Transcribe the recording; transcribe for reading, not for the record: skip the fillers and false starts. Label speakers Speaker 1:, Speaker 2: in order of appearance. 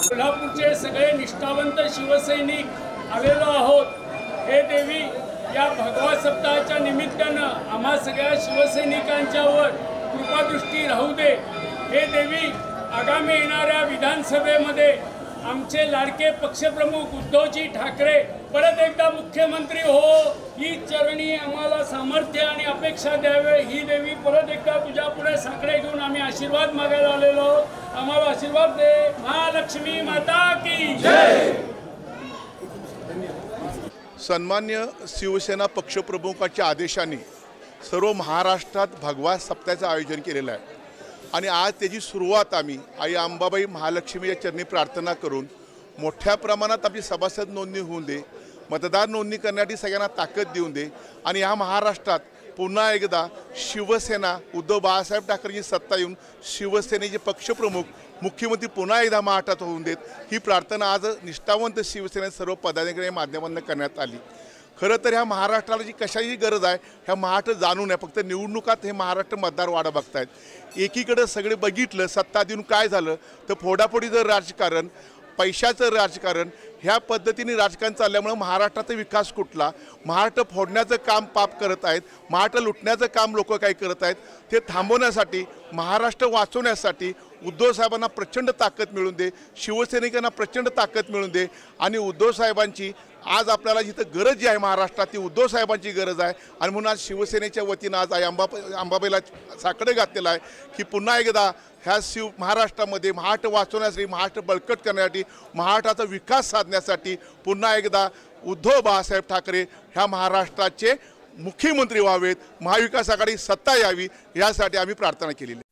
Speaker 1: कोल्हापूरचे सगळे निष्ठावंत शिवसैनिक आलेलो आहोत। हे देवी या भगवा सप्ताहाच्या निमित्तानं आम्हा सगळ्या शिवसैनिकांच्यावर कृपादृष्टी राहू दे। हे देवी आगामी येणाऱ्या विधानसभेमध्ये आमचे लाडके पक्षप्रमुख उद्धवजी ठाकरे परत एकदा मुख्यमंत्री हो ही चरणी आम्हाला सामर्थ्य आणि अपेक्षा द्यावे। ही देवी परत एकदा तुझ्या पुढे साकडे घेऊन आम्ही आशीर्वाद मागायला आलेलो। आम्हाला आशीर्वाद दे। महालक्ष्मी माता की जय।
Speaker 2: सन्मान्य शिवसेना पक्षप्रमुखांच्या आदेशाने सर्व महाराष्ट्रात भगवा सप्ताहाचं आयोजन केलेलं आहे आणि आज त्याची सुरुवात आम्ही आई अंबाबाई महालक्ष्मीच्या चरणी प्रार्थना करून मोठ्या प्रमाणात आपली सभासद नोंदणी होऊन दे, मतदार नोंदणी करण्यासाठी सगळ्यांना ताकद देऊन दे आणि या महाराष्ट्रात पुन्हा एकदा शिवसेना उद्धव बाळासाहेब ठाकरेंची सत्ता येऊन शिवसेनेचे पक्षप्रमुख मुख्यमंत्री पुन्हा एकदा महाराष्ट्रात होऊन देत ही प्रार्थना आज निष्ठावंत शिवसेने सर्व पदाधिकाऱ्यांच्या माध्यमातून करण्यात आली। खरं तर ह्या महाराष्ट्राला जी कशाची गरज आहे ह्या महाराष्ट्र जाणून आहे, फक्त निवडणुकात हे महाराष्ट्र मतदार वाढा बघतायत। एकीकडे सगळे बघितलं सत्ता देऊन काय झालं तर फोडाफोडीचं राजकारण, पैशाचं राजकारण ह्या पद्धतीने राजकारण चालल्यामुळे महाराष्ट्राचा विकास कुठला, महाराष्ट्र फोडण्याचं काम पाप करत आहेत, महाराष्ट्र लुटण्याचं काम लोक काय करत आहेत ते थांबवण्यासाठी, महाराष्ट्र वाचवण्यासाठी उद्धव साहेबांना प्रचंड ताकद मिळून दे, शिवसैनिकांना प्रचंड ताकद मिळून दे आणि उद्धव साहेबांची आज आपल्याला जिथं गरज जी आहे महाराष्ट्रात ती उद्धव साहेबांची गरज आहे आणि म्हणून आज शिवसेनेच्या वतीनं आज आई अंबाबाईला साकडे घातलेलं आहे की पुन्हा एकदा ह्या महाराष्ट्रामध्ये महाराष्ट्र वाचवण्यासाठी, महाराष्ट्र बळकट करण्यासाठी, महाराष्ट्राचा विकास साधण्यासाठी पुन्हा एकदा उद्धव बाळासाहेब ठाकरे ह्या महाराष्ट्राचे मुख्यमंत्री व्हावेत, महाविकास आघाडी सत्ता यावी यासाठी आम्ही प्रार्थना केलेली आहे।